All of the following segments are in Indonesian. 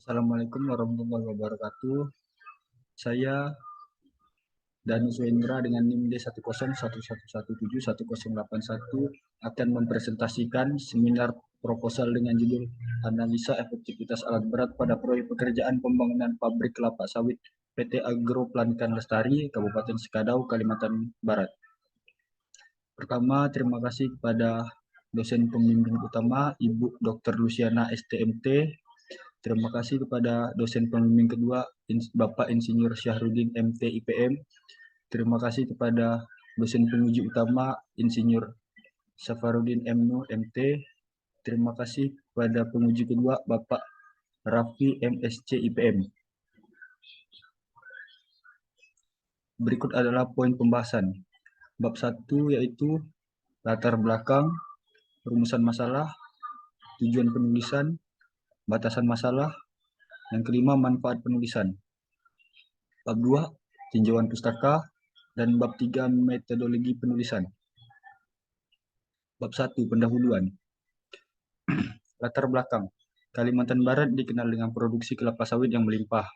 Assalamualaikum warahmatullahi wabarakatuh. Saya Danus Wendra dengan NIM D10111711081 akan mempresentasikan seminar proposal dengan judul Analisa Efektivitas Alat Berat pada Proyek Pekerjaan Pembangunan Pabrik Kelapa Sawit PT Agro Plankan Lestari, Kabupaten Sekadau, Kalimantan Barat. Pertama, terima kasih kepada dosen pembimbing utama, Ibu Dr. Luciana STMT. Terima kasih kepada dosen pembimbing kedua, Bapak Insinyur Syahrudin MT IPM. Terima kasih kepada dosen penguji utama, Insinyur Safarudin MNU MT. Terima kasih kepada penguji kedua, Bapak Raffi MSC IPM. Berikut adalah poin pembahasan. Bab 1 yaitu latar belakang, rumusan masalah, tujuan penulisan, batasan masalah. Yang kelima, manfaat penulisan. Bab 2, tinjauan pustaka. Dan bab 3, metodologi penulisan. Bab 1, pendahuluan. Latar belakang. Kalimantan Barat dikenal dengan produksi kelapa sawit yang melimpah.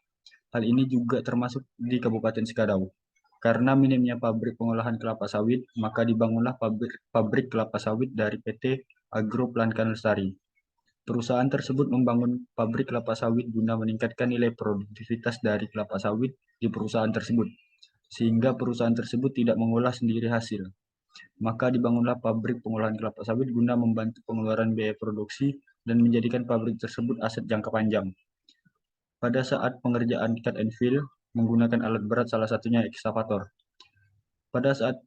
Hal ini juga termasuk di Kabupaten Sekadau. Karena minimnya pabrik pengolahan kelapa sawit, maka dibangunlah pabrik kelapa sawit dari PT Agro Plankan Lestari. Perusahaan tersebut membangun pabrik kelapa sawit guna meningkatkan nilai produktivitas dari kelapa sawit di perusahaan tersebut, sehingga perusahaan tersebut tidak mengolah sendiri hasil. Maka dibangunlah pabrik pengolahan kelapa sawit guna membantu pengeluaran biaya produksi dan menjadikan pabrik tersebut aset jangka panjang. Pada saat pengerjaan cut and fill menggunakan alat berat, salah satunya ekskavator. Pada saat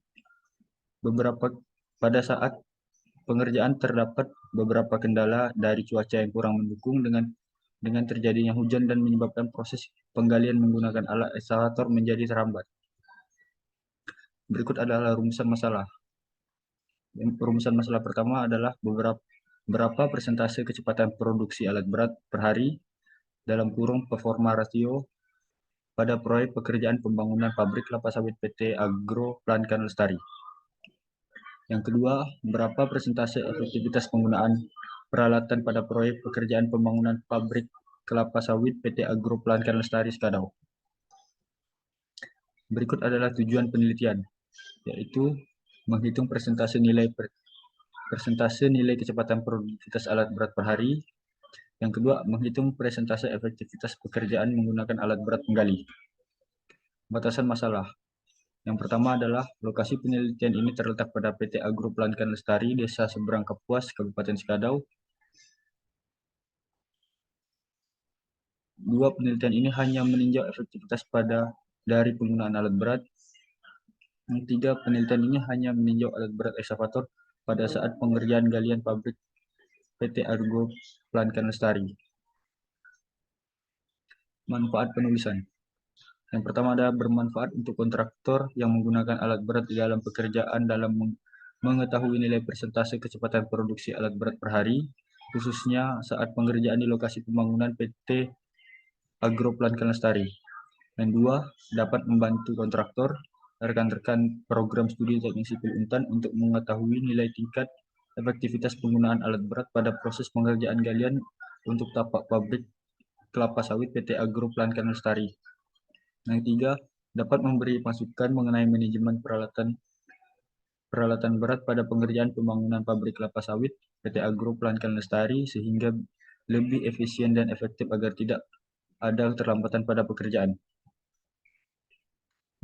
pengerjaan terdapat beberapa kendala dari cuaca yang kurang mendukung dengan terjadinya hujan dan menyebabkan proses penggalian menggunakan alat ekskavator menjadi terhambat. Berikut adalah rumusan masalah. Rumusan masalah pertama adalah berapa persentase kecepatan produksi alat berat per hari dalam kurung performa ratio pada proyek pekerjaan pembangunan pabrik kelapa sawit PT Agro Plankan Lestari. Yang kedua, berapa persentase efektivitas penggunaan peralatan pada proyek pekerjaan pembangunan pabrik kelapa sawit PT Agro Plankan Lestari Sekadau. Berikut adalah tujuan penelitian, yaitu menghitung persentase nilai kecepatan produktivitas alat berat per hari. Yang kedua, menghitung persentase efektivitas pekerjaan menggunakan alat berat penggali. Batasan masalah. Yang pertama adalah lokasi penelitian ini terletak pada PT Agro Plankan Lestari, Desa Seberang Kapuas, Kabupaten Sekadau. Dua, penelitian ini hanya meninjau efektivitas dari penggunaan alat berat. Yang tiga, penelitian ini hanya meninjau alat berat ekskavator pada saat pengerjaan galian pabrik PT Agro Plankan Lestari. Manfaat penulisan. Yang pertama adalah bermanfaat untuk kontraktor yang menggunakan alat berat di dalam pekerjaan dalam mengetahui nilai persentase kecepatan produksi alat berat per hari, khususnya saat pengerjaan di lokasi pembangunan PT Agro Plankan Lestari. Dan dua, dapat membantu kontraktor, rekan-rekan program studi teknik sipil Untan untuk mengetahui nilai tingkat efektivitas penggunaan alat berat pada proses pengerjaan galian untuk tapak pabrik kelapa sawit PT Agro Plankan Lestari. Yang tiga, dapat memberi masukan mengenai manajemen peralatan berat pada pengerjaan pembangunan pabrik kelapa sawit PT Agro Plankan Lestari sehingga lebih efisien dan efektif agar tidak ada keterlambatan pada pekerjaan.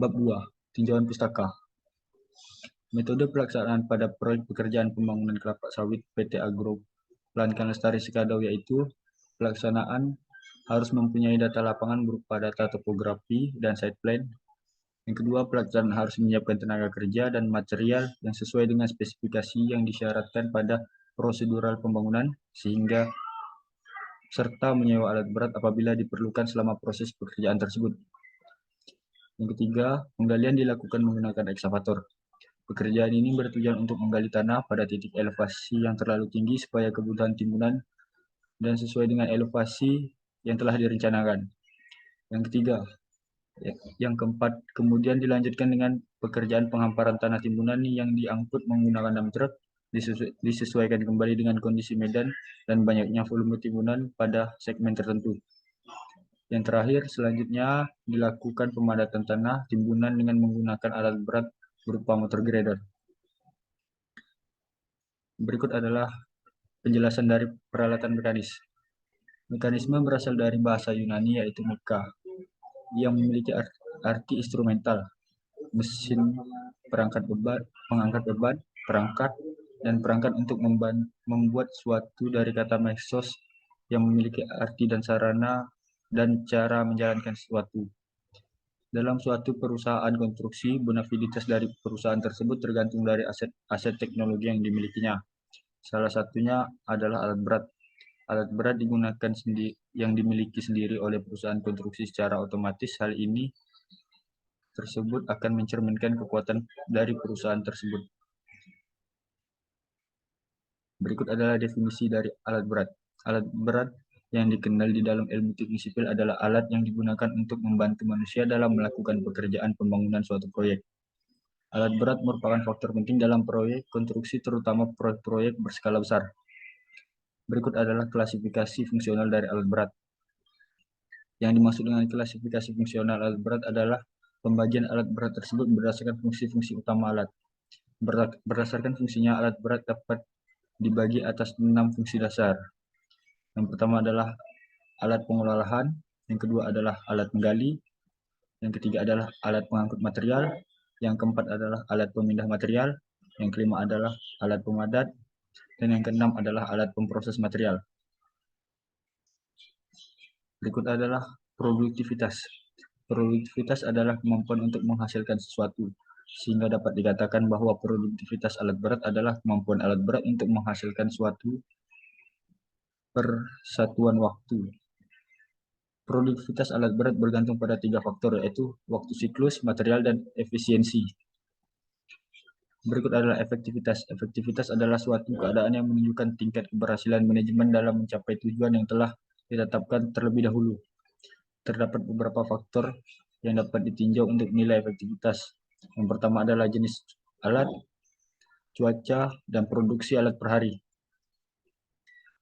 Bab 2, tinjauan pustaka. Metode pelaksanaan pada proyek pekerjaan pembangunan kelapa sawit PT Agro Plankan Lestari Sekadau yaitu pelaksanaan harus mempunyai data lapangan berupa data topografi dan site plan. Yang kedua, pelaksanaan harus menyiapkan tenaga kerja dan material yang sesuai dengan spesifikasi yang disyaratkan pada prosedural pembangunan serta menyewa alat berat apabila diperlukan selama proses pekerjaan tersebut. Yang ketiga, penggalian dilakukan menggunakan ekskavator. Pekerjaan ini bertujuan untuk menggali tanah pada titik elevasi yang terlalu tinggi supaya kebutuhan timbunan dan sesuai dengan elevasi yang telah direncanakan. Yang ketiga, yang keempat, kemudian dilanjutkan dengan pekerjaan penghamparan tanah timbunan yang diangkut menggunakan dump truck, disesuaikan kembali dengan kondisi medan dan banyaknya volume timbunan pada segmen tertentu. Yang terakhir, selanjutnya dilakukan pemadatan tanah timbunan dengan menggunakan alat berat berupa motor grader. Berikut adalah penjelasan dari peralatan mekanis. Mekanisme berasal dari bahasa Yunani yaitu meka, yang memiliki arti instrumental, mesin, perangkat beban, pengangkat beban, perangkat, dan perangkat untuk membuat suatu dari kata mesos yang memiliki arti dan sarana dan cara menjalankan sesuatu. Dalam suatu perusahaan konstruksi, bonafide dari perusahaan tersebut tergantung dari aset teknologi yang dimilikinya. Salah satunya adalah alat berat. Alat berat digunakan yang dimiliki sendiri oleh perusahaan konstruksi secara otomatis. Hal ini tersebut akan mencerminkan kekuatan dari perusahaan tersebut. Berikut adalah definisi dari alat berat. Alat berat yang dikenal di dalam ilmu teknik sipil adalah alat yang digunakan untuk membantu manusia dalam melakukan pekerjaan pembangunan suatu proyek. Alat berat merupakan faktor penting dalam proyek konstruksi, terutama proyek-proyek berskala besar. Berikut adalah klasifikasi fungsional dari alat berat. Yang dimaksud dengan klasifikasi fungsional alat berat adalah pembagian alat berat tersebut berdasarkan fungsi-fungsi utama alat. Berdasarkan fungsinya, alat berat dapat dibagi atas 6 fungsi dasar. Yang pertama adalah alat pengolah lahan, yang kedua adalah alat menggali, yang ketiga adalah alat pengangkut material, yang keempat adalah alat pemindah material, yang kelima adalah alat pemadat, dan yang keenam adalah alat pemproses material. Berikut adalah produktivitas. Produktivitas adalah kemampuan untuk menghasilkan sesuatu, sehingga dapat dikatakan bahwa produktivitas alat berat adalah kemampuan alat berat untuk menghasilkan suatu per satuan waktu. Produktivitas alat berat bergantung pada 3 faktor, yaitu waktu siklus, material, dan efisiensi. Berikut adalah efektivitas. Efektivitas adalah suatu keadaan yang menunjukkan tingkat keberhasilan manajemen dalam mencapai tujuan yang telah ditetapkan terlebih dahulu. Terdapat beberapa faktor yang dapat ditinjau untuk nilai efektivitas. Yang pertama adalah jenis alat, cuaca, dan produksi alat per hari.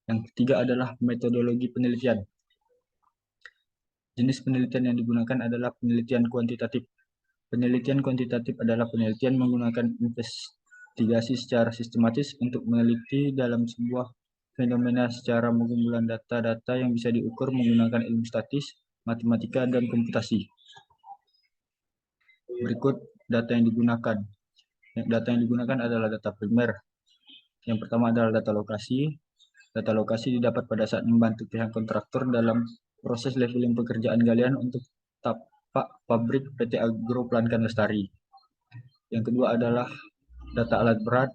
Yang ketiga adalah metodologi penelitian. Jenis penelitian yang digunakan adalah penelitian kuantitatif. Penelitian kuantitatif adalah penelitian menggunakan investigasi secara sistematis untuk meneliti dalam sebuah fenomena secara mengumpulan data-data yang bisa diukur menggunakan ilmu statis, matematika, dan komputasi. Berikut data yang digunakan. Data yang digunakan adalah data primer. Yang pertama adalah data lokasi. Data lokasi didapat pada saat membantu pihak kontraktor dalam proses leveling pekerjaan galian untuk tapak pabrik PT Agro Plankan Lestari. Yang kedua adalah data alat berat.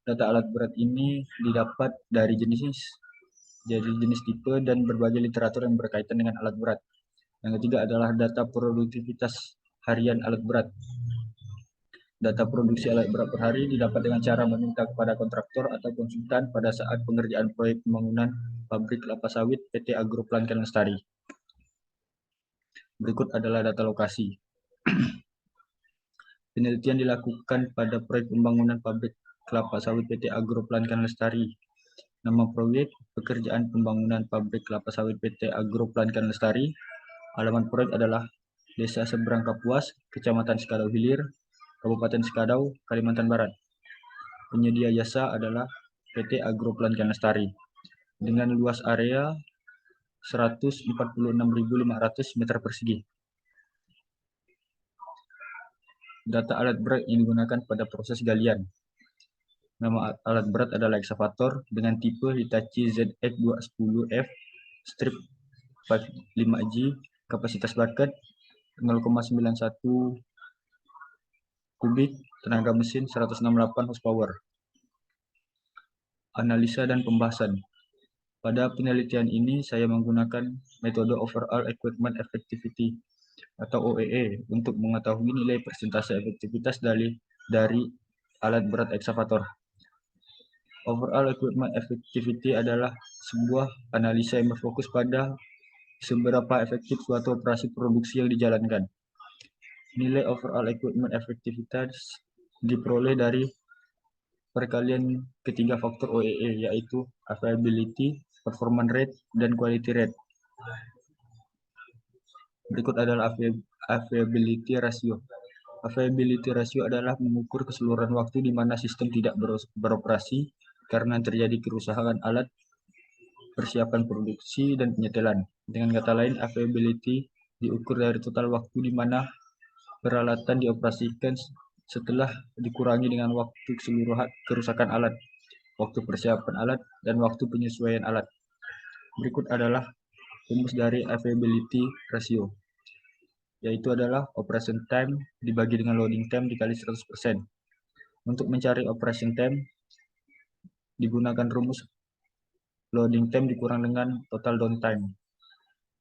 Data alat berat ini didapat dari jenis tipe dan berbagai literatur yang berkaitan dengan alat berat. Yang ketiga adalah data produktivitas harian alat berat. Data produksi alat berat per hari didapat dengan cara meminta kepada kontraktor atau konsultan pada saat pengerjaan proyek pembangunan pabrik kelapa sawit PT Agro Plankan Lestari. Berikut adalah data lokasi. Penelitian dilakukan pada proyek pembangunan pabrik kelapa sawit PT Agro Plankan Lestari. Nama proyek, pekerjaan pembangunan pabrik kelapa sawit PT Agro Plankan Lestari. Alamat proyek adalah Desa Seberang Kapuas, Kecamatan Sekadau Hilir, Kabupaten Sekadau, Kalimantan Barat. Penyedia jasa adalah PT Agro Plankan Lestari dengan luas area 146.500 meter persegi. Data alat berat yang digunakan pada proses galian. Nama alat berat adalah eksavator dengan tipe Hitachi ZX210F strip 5G, kapasitas bucket 0,91 kubik, tenaga mesin 168 horsepower. Analisa dan pembahasan. Pada penelitian ini saya menggunakan metode Overall Equipment Effectivity atau OEE untuk mengetahui nilai persentase efektivitas dari alat berat eksavator. Overall Equipment Effectivity adalah sebuah analisa yang berfokus pada seberapa efektif suatu operasi produksi yang dijalankan. Nilai Overall Equipment Effectivitas diperoleh dari perkalian ketiga faktor OEE, yaitu availability, performance rate, dan quality rate. Berikut adalah availability ratio. Availability ratio adalah mengukur keseluruhan waktu di mana sistem tidak beroperasi karena terjadi kerusakan alat, persiapan produksi, dan penyetelan. Dengan kata lain, availability diukur dari total waktu di mana peralatan dioperasikan setelah dikurangi dengan waktu keseluruhan kerusakan alat, waktu persiapan alat, dan waktu penyesuaian alat. Berikut adalah rumus dari availability ratio, yaitu adalah operation time dibagi dengan loading time dikali 100%. Untuk mencari operation time, digunakan rumus loading time dikurang dengan total downtime.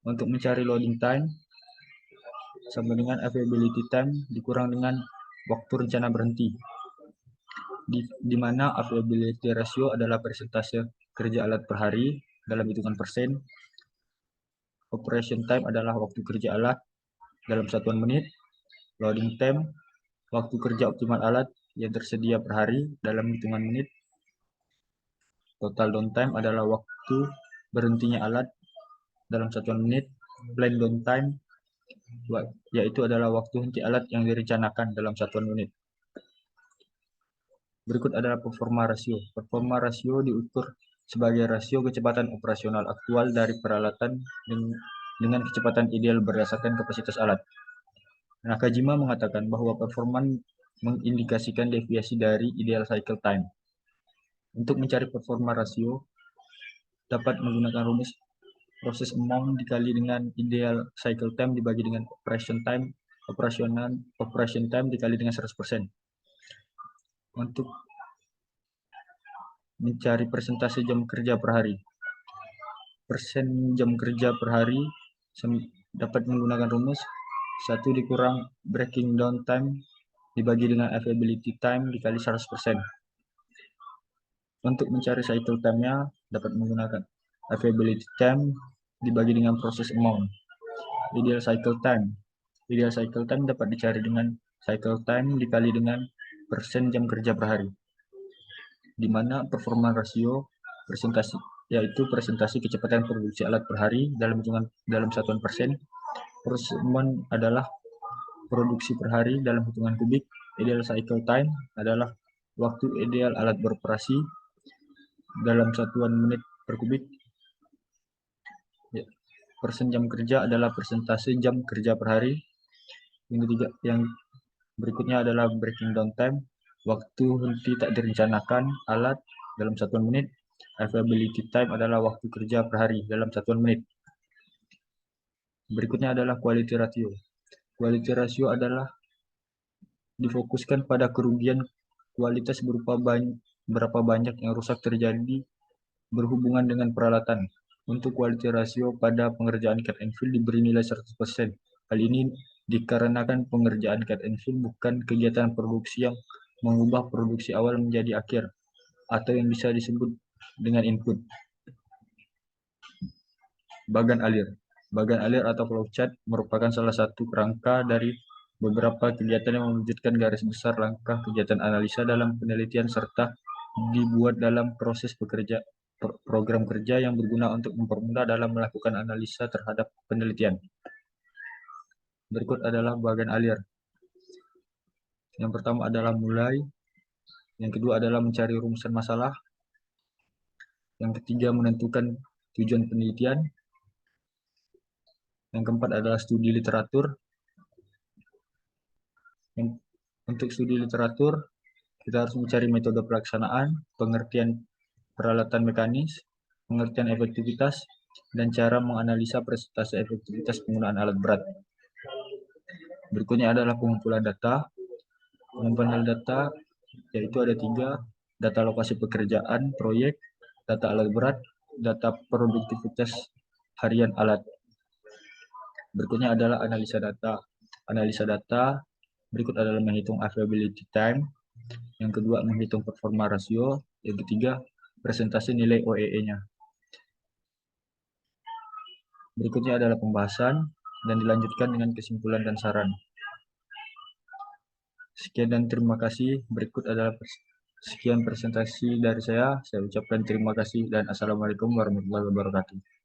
Untuk mencari loading time, sama dengan availability time dikurang dengan waktu rencana berhenti, di mana availability ratio adalah persentase kerja alat per hari dalam hitungan persen. Operation time adalah waktu kerja alat dalam satuan menit. Loading time, waktu kerja optimal alat yang tersedia per hari dalam hitungan menit. Total downtime adalah waktu berhentinya alat dalam satuan menit. Planned downtime, yaitu adalah waktu henti alat yang direncanakan dalam satuan menit. Berikut adalah performa rasio. Performa rasio diukur sebagai rasio kecepatan operasional aktual dari peralatan dengan kecepatan ideal berdasarkan kapasitas alat. Nakajima mengatakan bahwa performa mengindikasikan deviasi dari ideal cycle time. Untuk mencari performa rasio, dapat menggunakan rumus proses amount dikali dengan ideal cycle time dibagi dengan operation time dikali dengan 100%. Untuk mencari persentase jam kerja per hari. Persen jam kerja per hari dapat menggunakan rumus 1 dikurang breaking down time dibagi dengan availability time dikali 100%. Untuk mencari cycle time-nya dapat menggunakan availability time dibagi dengan proses amount. Ideal cycle time. Ideal cycle time dapat dicari dengan cycle time dikali dengan persen jam kerja per hari, di mana performa rasio presentasi yaitu presentasi kecepatan produksi alat per hari dalam satuan persen. Persen adalah produksi per hari dalam hitungan kubik. Ideal cycle time adalah waktu ideal alat beroperasi dalam satuan menit per kubik. Persen jam kerja adalah persentase jam kerja per hari. Yang berikutnya adalah breaking down time, waktu henti tak direncanakan alat dalam satuan menit. Availability time adalah waktu kerja per hari dalam satuan menit. Berikutnya adalah quality ratio. Quality ratio adalah difokuskan pada kerugian kualitas berupa berapa banyak yang rusak terjadi berhubungan dengan peralatan. Untuk quality ratio pada pengerjaan cut and fill diberi nilai 100%. Hal ini dikarenakan pengerjaan cut and fill bukan kegiatan produksi yang mengubah produksi awal menjadi akhir, atau yang bisa disebut dengan input. Bagan alir. Bagan alir atau flowchart merupakan salah satu kerangka dari beberapa kegiatan yang mewujudkan garis besar langkah kegiatan analisa dalam penelitian serta dibuat dalam proses program kerja yang berguna untuk mempermudah dalam melakukan analisa terhadap penelitian. Berikut adalah bagan alir. Yang pertama adalah mulai, yang kedua adalah mencari rumusan masalah, yang ketiga menentukan tujuan penelitian, yang keempat adalah studi literatur. Untuk studi literatur, kita harus mencari metode pelaksanaan, pengertian peralatan mekanis, pengertian efektivitas, dan cara menganalisa presentasi efektivitas penggunaan alat berat. Berikutnya adalah pengumpulan data. Pengumpulan data yaitu ada 3, data lokasi pekerjaan, proyek, data alat berat, data produktivitas harian alat. Berikutnya adalah analisa data. Analisa data berikut adalah menghitung availability time, yang kedua menghitung performa rasio, yang ketiga presentasi nilai OEE-nya. Berikutnya adalah pembahasan dan dilanjutkan dengan kesimpulan dan saran. Sekian dan terima kasih. Berikut adalah sekian presentasi dari saya. Saya ucapkan terima kasih dan assalamualaikum warahmatullahi wabarakatuh.